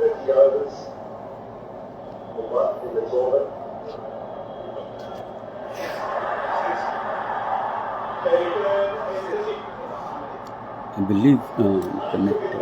I believe connected.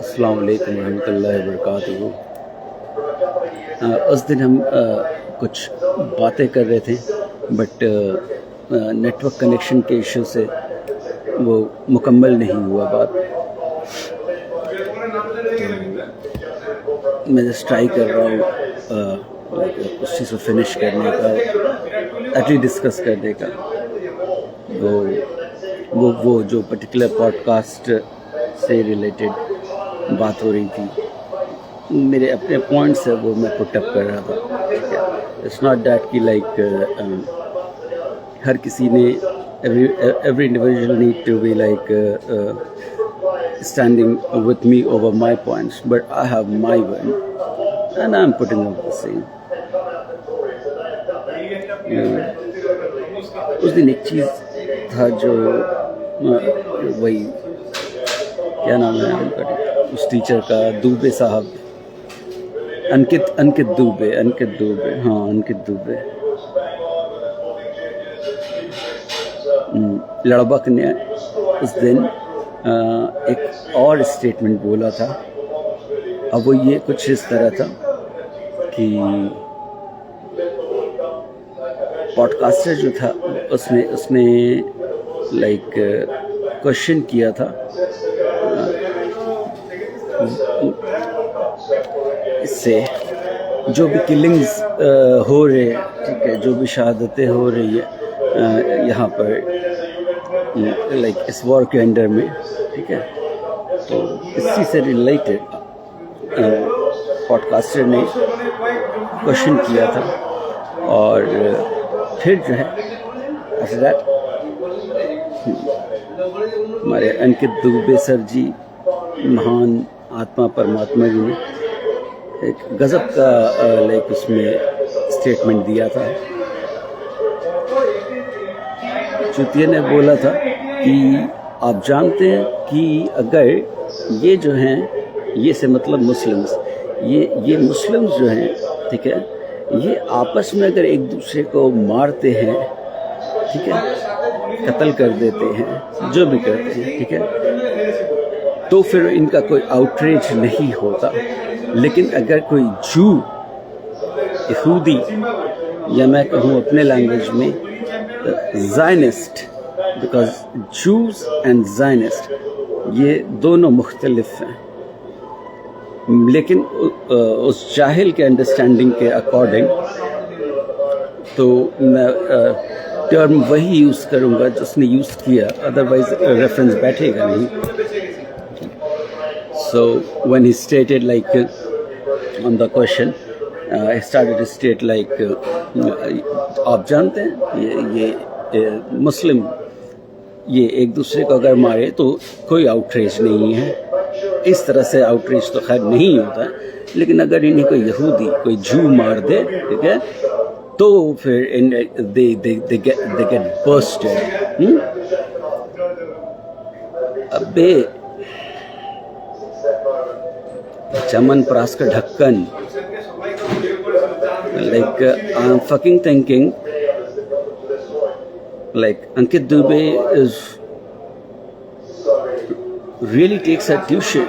अस्सलाम वालेकुम रहमतुल्लाहि व बरकातुहू। उस दिन हम कुछ बातें कर रहे थे बट नेटवर्क कनेक्शन के इशू से वो मुकम्मल नहीं हुआ बात। तो मैं जस्ट ट्राई कर रहा हूँ उस चीज़ को फिनिश करने का, एटलीस्ट डिस्कस करने का। वो जो पर्टिकुलर पॉडकास्ट से रिलेटेड बात हो रही थी, मेरे अपने पॉइंट्स है वो मैं पुट अप कर रहा था। इट्स नॉट दैट कि लाइक हर किसी ने every individual need to be like standing with me over my points, but I have my one and I'm putting up the same. उस दिन एक चीज़ था जो वही क्या नाम है उनका, उस टीचर का, दुबे साहब, अंकित दुबे, हाँ अंकित दुबे। लड़बक ने उस दिन एक और स्टेटमेंट बोला था। अब वो ये कुछ इस तरह था कि पॉडकास्टर जो था उसने लाइक क्वेश्चन किया था इससे जो भी किलिंग्स हो रहे हैं, ठीक है, जो भी शहादतें हो रही है यहाँ पर लाइक इस वॉर के अंडर में, ठीक है, तो इसी से रिलेटेड पॉडकास्टर ने क्वेश्चन किया था। और फिर जो है आफ्टर दैट हमारे अंकित दुबे सर जी, महान आत्मा परमात्मा जी ने एक गज़ब का लाइक उसमें स्टेटमेंट दिया था। चुतिया ने बोला था कि आप जानते हैं कि अगर ये जो हैं, ये से मतलब मुस्लिम्स, ये मुस्लिम्स जो हैं, ठीक है, ये आपस में अगर एक दूसरे को मारते हैं, ठीक है, कत्ल कर देते हैं, जो भी करते हैं, ठीक है, तो फिर इनका कोई आउटरीच नहीं होता। लेकिन अगर कोई जू, यहूदी, या मैं कहूँ अपने लैंग्वेज में Zionist, because juice and Zionist ये दोनों मुख्तलिफ हैं, लेकिन उस जाहिल के अंडरस्टैंडिंग के अकॉर्डिंग तो मैं टर्म वही यूज़ करूँगा जिसने यूज़ किया, अदरवाइज रेफरेंस बैठेगा नहीं। So when he stated like on the question, he started to state like आप जानते हैं ये मुस्लिम ये एक दूसरे को अगर मारे तो कोई आउटरीच नहीं है। इस तरह से आउटरीच तो खैर नहीं होता है, लेकिन अगर इन्हें कोई यहूदी, कोई जू मार दे, ठीक है, तो फिर they get bursted. अबे चमन प्रास का ढक्कन, like I'm fucking thinking like Ankit Dubey really takes a tuition,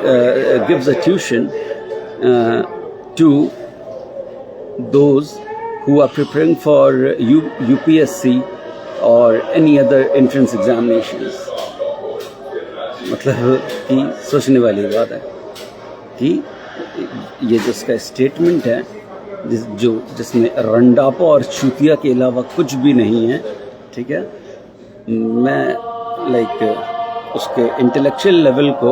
gives a tuition to those who are preparing for UPSC or any other entrance examinations. मतलब कि सोचने वाली बात है कि ये जिसका स्टेटमेंट है जिसमें रंडापा और चूतिया के अलावा कुछ भी नहीं है, ठीक है, मैं लाइक उसके इंटेलेक्चुअल लेवल को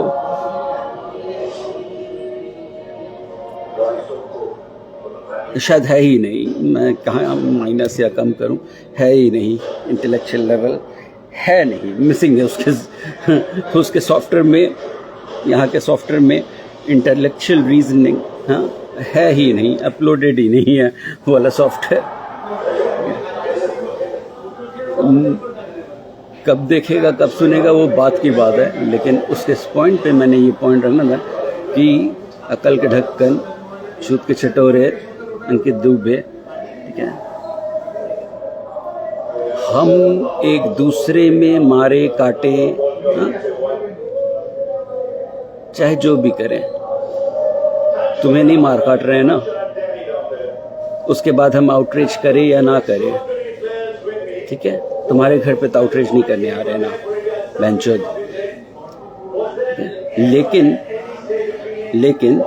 शायद है ही नहीं, मैं कहाँ माइनस या कम करूं, है ही नहीं, इंटेलेक्चुअल लेवल है नहीं, मिसिंग है उसके सॉफ्टवेयर में, यहाँ के सॉफ्टवेयर में इंटेलेक्चुअल रीजनिंग है ही नहीं, अपलोडेड ही नहीं है वो वाला सॉफ्टवेयर। कब देखेगा कब सुनेगा वो बात की बात है, लेकिन उसके पॉइंट पे मैंने ये पॉइंट रखना था कि अकल के ढक्कन, छूत के चटोरे, अंकित दुबे, ठीक है, हम एक दूसरे में मारे काटे, चाहे जो भी करें, तुम्हें नहीं मार काट रहे हैं ना, उसके बाद हम आउटरीच करें या ना करें, ठीक है, तुम्हारे घर पे तो आउटरीच नहीं करने आ रहे ना बेंचोद, लेकिन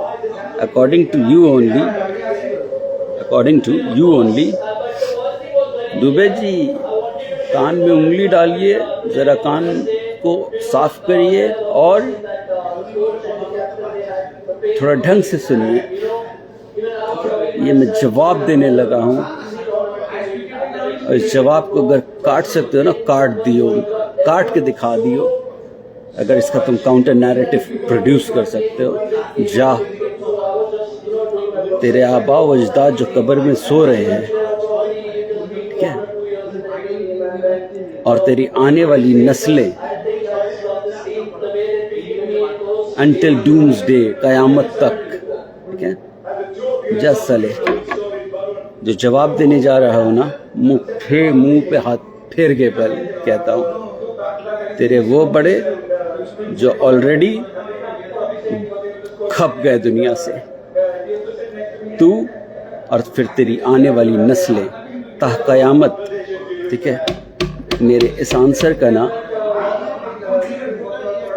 according to you only Dubey ji, कान में उंगली डालिए, जरा कान को साफ करिए और थोड़ा ढंग से सुनिए। ये मैं जवाब देने लगा हूँ और इस जवाब को अगर काट सकते हो ना, काट दियो, काट के दिखा दियो। अगर इसका तुम काउंटर नैरेटिव प्रोड्यूस कर सकते हो, जा, तेरे आबा व अजदाद जो कब्र में सो रहे हैं, ठीक है, और तेरी आने वाली नस्लें अंटिल डूम्सडे, कयामत तक, ठीक है, जज सले, जो जवाब देने जा रहा हो ना, मुंह पे हाथ फेर के पहले कहता हूँ, तेरे वो बड़े जो ऑलरेडी खप गए दुनिया से, तू और फिर तेरी आने वाली नस्लें ता कयामत, ठीक है, मेरे इस आंसर का ना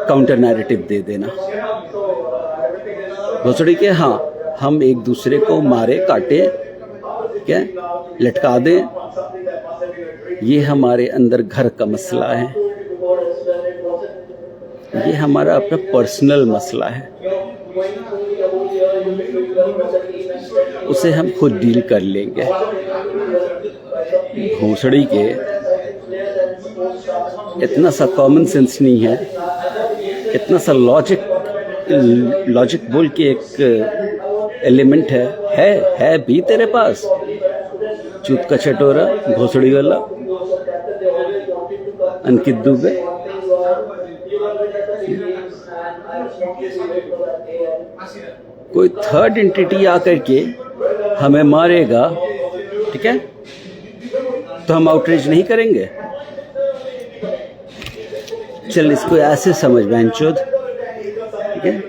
काउंटर नैरेटिव दे देना। भोसड़ी के हाँ, हम एक दूसरे को मारे काटे, क्या लटका दें, ये हमारे अंदर घर का मसला है, ये हमारा अपना पर्सनल मसला है, उसे हम खुद डील कर लेंगे। भोसड़ी के इतना सा कॉमन सेंस नहीं है, इतना सा लॉजिक बोल के एक एलिमेंट है भी तेरे पास, चूत का चटोरा, भोसड़ी वाला अंकित दुबे। कोई थर्ड एंटिटी आकर के हमें मारेगा, ठीक है, तो हम आउटरीच नहीं करेंगे। चल इसको ऐसे समझ बैंचोद, ठीक है,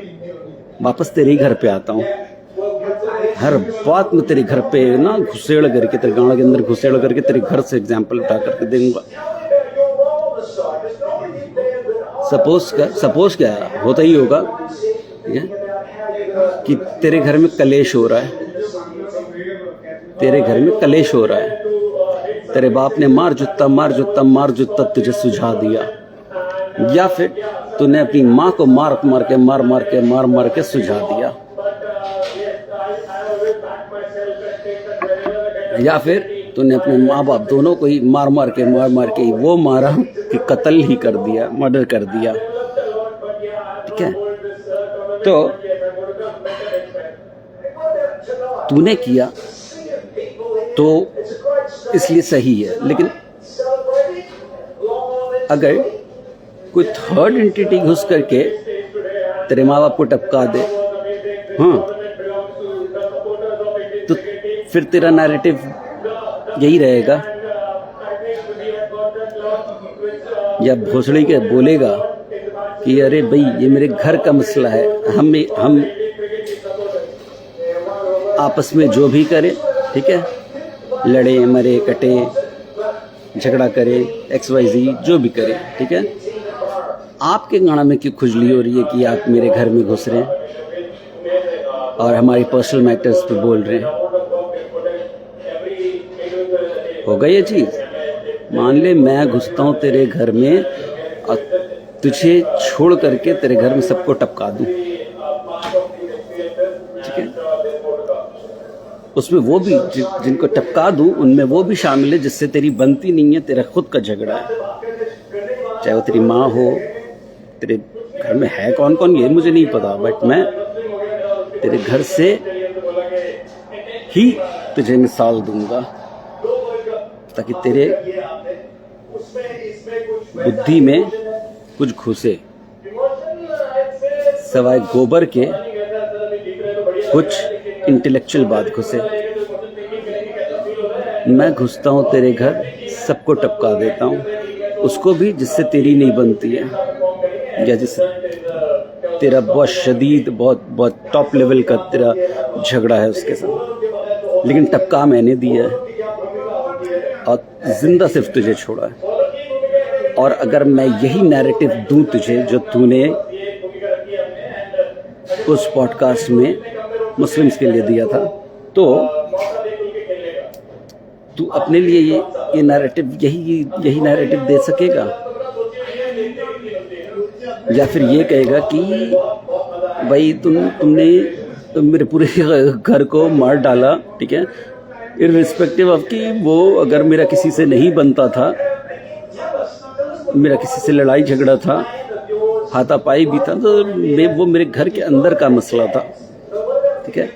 वापस तेरे ही घर पे आता हूँ, हर बात में तेरे घर पे ना घुसेड़ करके, तेरे गाँव के अंदर घुसेड़ करके तेरे घर से एग्जाम्पल उठा करके दूंगा। सपोज क्या होता ही होगा, ठीक है, कि तेरे घर में कलेश हो रहा है, तेरे घर में कलेश हो रहा है, तेरे बाप ने मार जुत्ता तुझे सुझा दिया, या फिर तूने अपनी माँ को मार के सुझा दिया, या फिर तूने अपने माँ बाप दोनों को ही मार के वो मारा कि कत्ल ही कर दिया, मर्डर कर दिया, ठीक है। तो तूने किया तो इसलिए सही है। लेकिन अगर कोई थर्ड एंटिटी घुस करके तेरे माँ बाप को टपका दे, हाँ, तो फिर तेरा नैरेटिव यही रहेगा, या भोसड़ी के बोलेगा कि अरे भाई ये मेरे घर का मसला है, हम आपस में जो भी करें, ठीक है, लड़े मरे कटे झगड़ा करे, XYZ जो भी करे, ठीक है, आपके गाना में क्यों खुजली हो रही है कि आप मेरे घर में घुस रहे हैं और हमारी पर्सनल मैटर्स पे बोल रहे हैं। हो गई ये चीज। मान ले मैं घुसता हूं तेरे घर में और तुझे छोड़ करके तेरे घर में सबको टपका दूं, ठीक है, उसमें वो भी जिनको टपका दूं उनमें वो भी शामिल है जिससे तेरी बनती नहीं है, तेरा खुद का झगड़ा है, चाहे वो तेरी माँ हो, तेरे घर में है कौन कौन ये मुझे नहीं पता, बट मैं तेरे घर से ही तुझे मिसाल दूंगा ताकि तेरे बुद्धि में कुछ घुसे, सवाए गोबर के कुछ इंटेलेक्चुअल बात घुसे। मैं घुसता हूँ तेरे घर, सबको टपका देता हूँ, उसको भी जिससे तेरी नहीं बनती है, या जिससे तेरा बहुत शदीद बहुत टॉप लेवल का तेरा झगड़ा है उसके साथ, लेकिन टपका मैंने दिया है और जिंदा सिर्फ तुझे छोड़ा है। और अगर मैं यही नैरेटिव दूं तुझे जो तूने उस पॉडकास्ट में मुस्लिम्स के लिए दिया था, तो तू अपने लिए ये नैरेटिव यही नैरेटिव दे सकेगा, या फिर ये कहेगा कि भाई तुमने मेरे पूरे घर को मार डाला, ठीक है, इररिस्पेक्टिव ऑफ कि वो अगर मेरा किसी से नहीं बनता था, मेरा किसी से लड़ाई झगड़ा था, हाथापाई भी था, तो वो मेरे घर के अंदर का मसला था, ठीक है।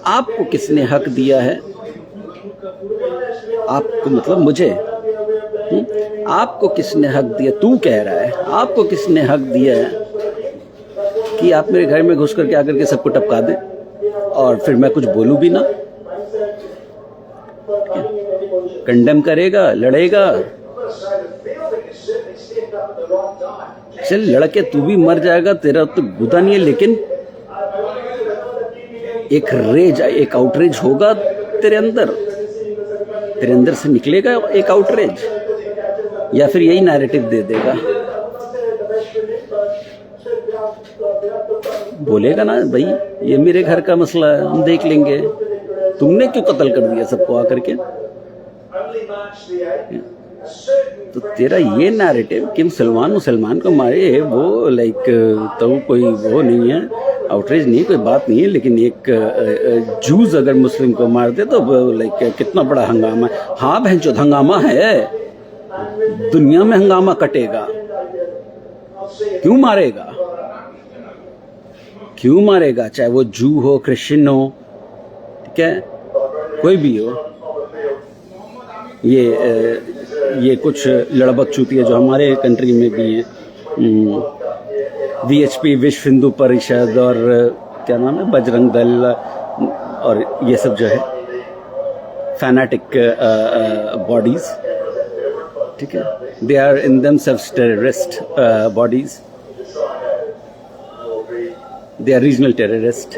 आपको किसने हक दिया है, आपको मतलब मुझे, आपको किसने हक दिया, तू कह रहा है आपको किसने हक दिया है कि आप मेरे घर में घुस करके आकर के सबको टपका दें और फिर मैं कुछ बोलूं भी ना। कंडेम करेगा, लड़ेगा, चल लड़के तू भी मर जाएगा, तेरा तो गुदा नहीं है, लेकिन एक आउटरेज होगा तेरे अंदर से निकलेगा एक आउटरेज, या फिर यही नैरेटिव दे देगा, बोलेगा ना भाई ये मेरे घर का मसला है, हम देख लेंगे, तुमने क्यों कत्ल कर दिया सबको आकर के। तो तेरा ये नैरेटिव कि मुसलमान को मारे, वो लाइक तो कोई वो नहीं है, आउटरेज नहीं, कोई बात नहीं है, लेकिन एक जूस अगर मुस्लिम को मार दे तो लाइक कितना बड़ा हंगामा है। हाँ बहनचोद हंगामा है, दुनिया में हंगामा कटेगा। क्यों मारेगा, चाहे वो जू हो, क्रिश्चियन हो, ठीक है, कोई भी हो। ये कुछ लड़बक चूतिया जो हमारे कंट्री में भी हैं, VHP विश्व हिंदू परिषद और क्या नाम है, बजरंग दल, और ये सब जो है फैनाटिक बॉडीज, ठीक है, they are in themselves terrorist bodies, they are regional terrorist.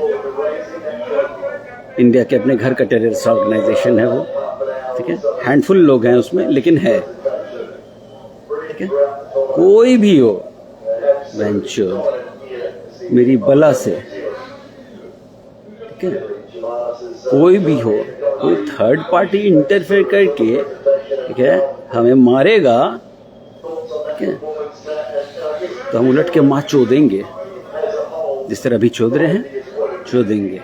India के अपने घर का टेररिस्ट ऑर्गेनाइजेशन है वो, ठीक है, हैंडफुल लोग हैं उसमें, लेकिन है, ठीक है। कोई भी हो वेंचर मेरी बला से, ठीक है, कोई भी हो, कोई थर्ड पार्टी इंटरफेयर करके, ठीक है, हमें मारेगा, ठीक है, तो हम उलट के माँ चोदेंगे, जिस तरह अभी चोद रहे हैं, चोदेंगे।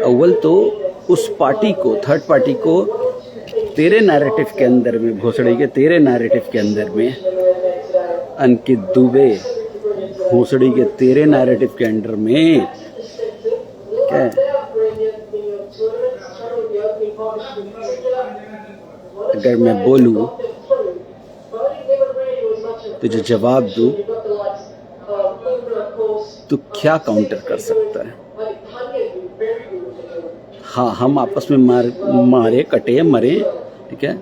अव्वल तो उस पार्टी को, थर्ड पार्टी को तेरे नैरेटिव के अंदर में, भोसड़ी के तेरे नैरेटिव के अंदर में, अंकित दुबे भोसड़ी के तेरे नैरेटिव के अंदर में, क्या है, अगर मैं बोलूं तो जो जवाब दूं तो क्या काउंटर कर सकता है? हाँ, हम आपस में मारे कटे मरे, ठीक है,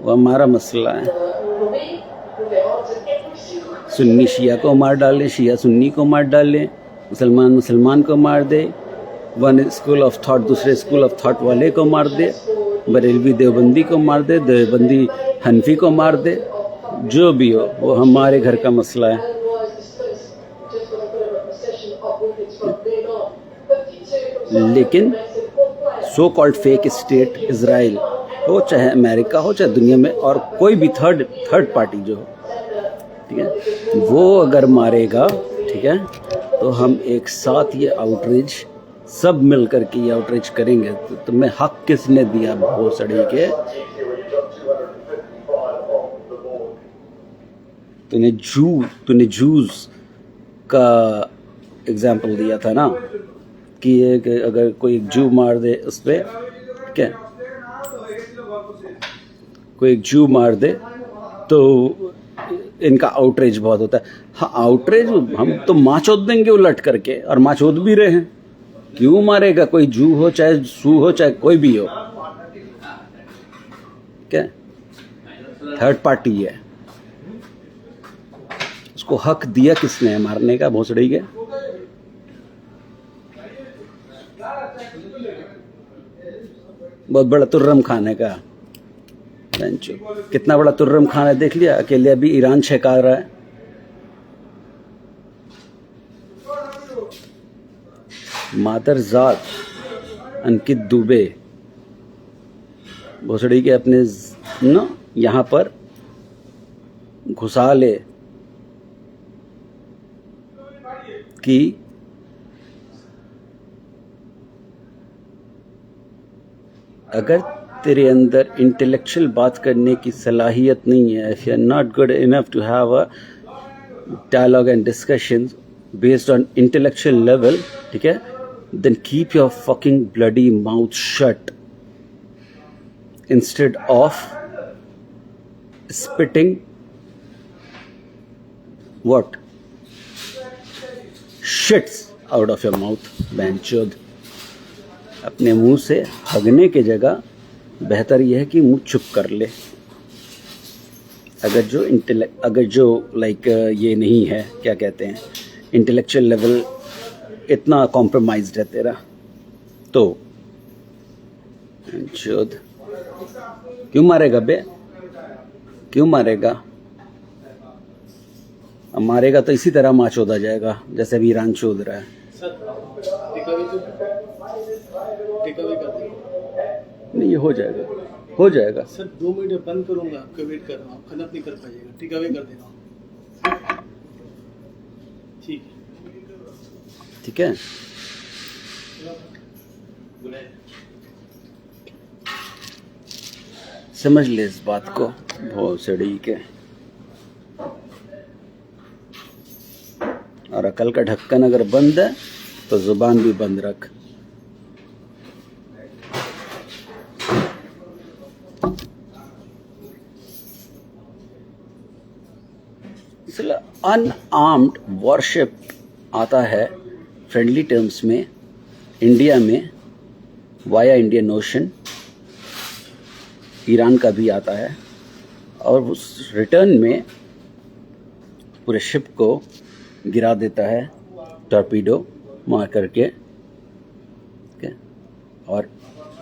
वो हमारा मसला है। सुन्नी शिया को मार डाले, शिया सुन्नी को मार डाले, मुसलमान मुसलमान को मार दे, वन स्कूल ऑफ थॉट दूसरे स्कूल ऑफ थॉट वाले को मार दे, बरेलवी देवबंदी को मार दे, देवबंदी हनफी को मार दे, जो भी हो वो हमारे घर का मसला है। लेकिन so called fake state Israel हो, चाहे अमेरिका हो, चाहे दुनिया में और कोई भी थर्ड पार्टी जो हो, ठीक है, वो अगर मारेगा, ठीक है, तो हम एक साथ ये आउटरीच सब मिल करके ये आउटरीच करेंगे। तो तुम्हें हक किसने दिया भोसड़ी के? तूने जूस का एग्जाम्पल दिया था ना कि अगर कोई जू मार दे उस पर, क्या कोई एक जू मार दे तो इनका आउटरीच बहुत होता है। हाँ, आउटरीच हम तो माचोद देंगे उलट करके, और माचोद भी रहे हैं। क्यों मारेगा? कोई जू हो चाहे सू हो चाहे कोई भी हो, क्या थर्ड पार्टी है, उसको हक दिया किसने मारने का भोसड़ी के? बहुत बड़ा तुर्रम खान है का, कितना बड़ा तुर्रम खान है देख लिया, अकेले अभी ईरान छेका रहा है। मादरजात अंकित दुबे भोसड़ी के अपने न यहाँ पर घुसा ले कि अगर तेरे अंदर इंटेलेक्चुअल बात करने की सलाहियत नहीं है, if you are not good enough to have a dialogue and discussion based on intellectual level, ठीक है, then keep your fucking bloody mouth shut instead of spitting what shits out of your mouth। बैंचोद, अपने मुंह से हगने के जगह बेहतर यह है कि मुंह चुप कर ले। अगर जो लाइक ये नहीं है, क्या कहते हैं, इंटेलेक्चुअल लेवल इतना कॉम्प्रोमाइज्ड है तेरा, तो चोद क्यों मारेगा बे? क्यों मारेगा? अब मारेगा तो इसी तरह माँ चोदा जाएगा जैसे अभी ईरान चोद रहा है। नहीं, ये हो जाएगा सर। 2 मिनट बंद करूंगा, आपका वेट कर रहा हूँ, खनत नहीं कर पाइएगा, टेक अवे कर देना। ठीक है, समझ ले इस बात को भोसड़ी के। और अकल का ढक्कन अगर बंद है तो जुबान भी बंद रख। इसलिए अनआर्म्ड वॉरशिप आता है फ्रेंडली टर्म्स में इंडिया में वाया इंडियन ओशन, ईरान का भी आता है, और उस रिटर्न में पूरे शिप को गिरा देता है टॉर्पीडो मार करके, और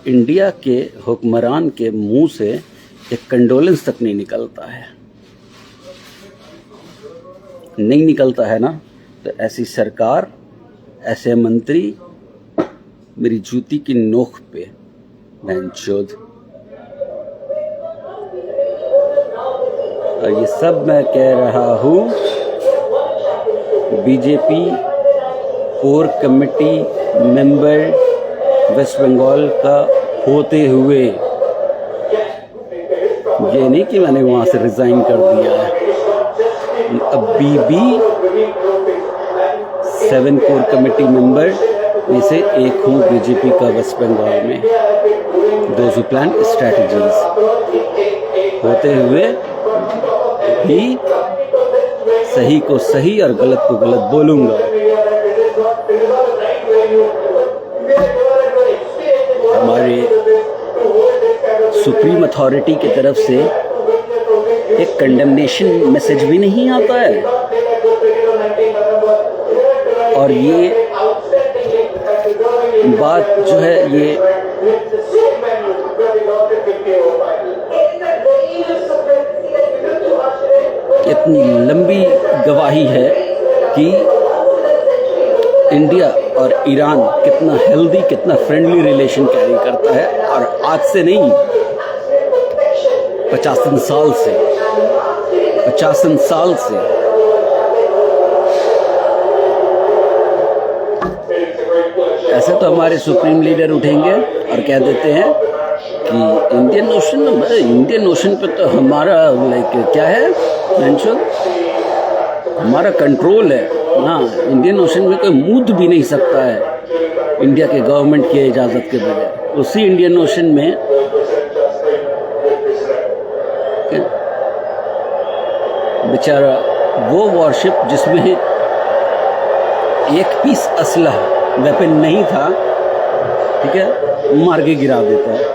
इंडिया के हुक्मरान के मुंह से एक कंडोलेंस तक नहीं निकलता है ना। तो ऐसी सरकार, ऐसे मंत्री मेरी जूती की नोक पे बहनचोद। और ये सब मैं कह रहा हूँ BJP core committee member West Bengal का होते हुए। ये नहीं कि मैंने वहाँ से रिजाइन कर दिया है, अभी भी 7 कोर कमेटी मेंबर में से एक हूँ बीजेपी का वेस्ट बंगाल में। दोज हु प्लान स्ट्रैटेजीज, होते हुए भी सही को सही और गलत को गलत बोलूंगा। हमारे सुप्रीम अथॉरिटी की तरफ से एक कंडेमनेशन मैसेज भी नहीं आता है, और ये बात जो है ये इतनी लंबी गवाही है कि इंडिया और ईरान कितना हेल्दी, कितना फ्रेंडली रिलेशन कैरी करता है, और आज से नहीं 50 साल से, 50 साल से। ऐसे तो हमारे सुप्रीम लीडर उठेंगे और कह देते हैं कि इंडियन ओशन पे तो हमारा लाइक क्या है, हमारा कंट्रोल है ना, इंडियन ओशन में कोई मूद भी नहीं सकता है इंडिया के गवर्नमेंट की इजाज़त के बगैर। उसी इंडियन ओशन में बेचारा वो वॉरशिप जिसमें एक पीस असलहा वेपन नहीं था, ठीक है, मार के गिरा देता है।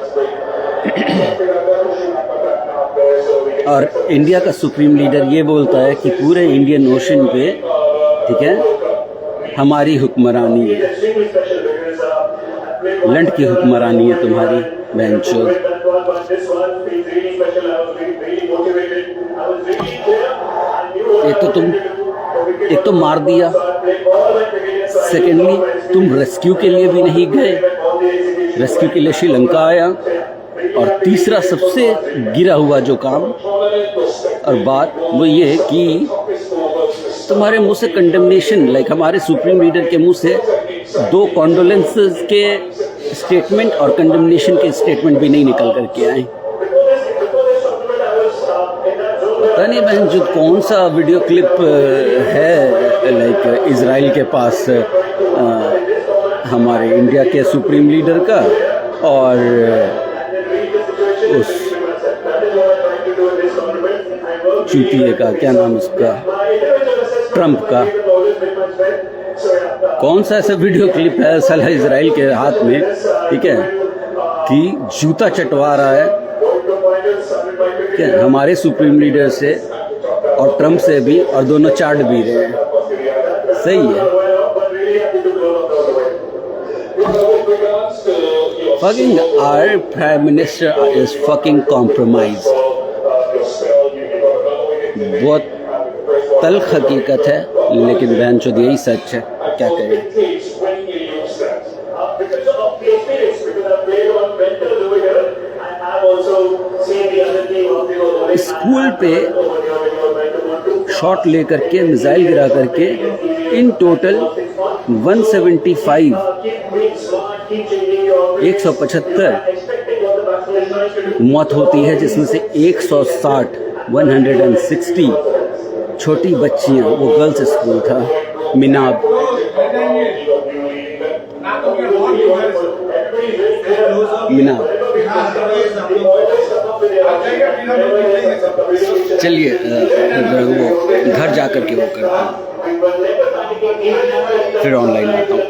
और इंडिया का सुप्रीम लीडर ये बोलता है कि पूरे इंडियन ओशन पे, ठीक है, हमारी हुक्मरानी है, लंड की हुक्मरानी है तुम्हारी बेंचो। एक तो मार दिया, सेकेंडली तुम रेस्क्यू के लिए भी नहीं गए, रेस्क्यू के लिए श्रीलंका आया, और तीसरा सबसे गिरा हुआ जो काम और बात वो ये है कि तुम्हारे मुंह से कंडेमनेशन, लाइक हमारे सुप्रीम लीडर के मुंह से 2 कॉन्डोलेंसेस के स्टेटमेंट और कंडेमनेशन के स्टेटमेंट भी नहीं निकल करके आए। पता नहीं बहन जो कौन सा वीडियो क्लिप है लाइक इजराइल के पास हमारे इंडिया के सुप्रीम लीडर का और उस चूतिए का, क्या नाम उसका, ट्रंप का। कौन सा ऐसा वीडियो क्लिप है साला इजराइल के हाथ में, ठीक है, कि जूता चटवा रहा है क्या हमारे सुप्रीम लीडर से और ट्रंप से भी, और दोनों चाट भी रहे हैं। सही है। Fucking our prime minister is fucking compromised। बहुत तल्ख हकीकत है, लेकिन बहनचोद यही सच है, क्या करें। स्कूल पे शॉट लेकर के, मिसाइल गिरा करके इन टोटल 175 175 मौत होती है, जिसमें से 160 छोटी बच्चियां, वो गर्ल्स स्कूल था मिनाब। चलिए वो घर जा कर के वो करते हैं, फिर ऑनलाइन आता हूँ।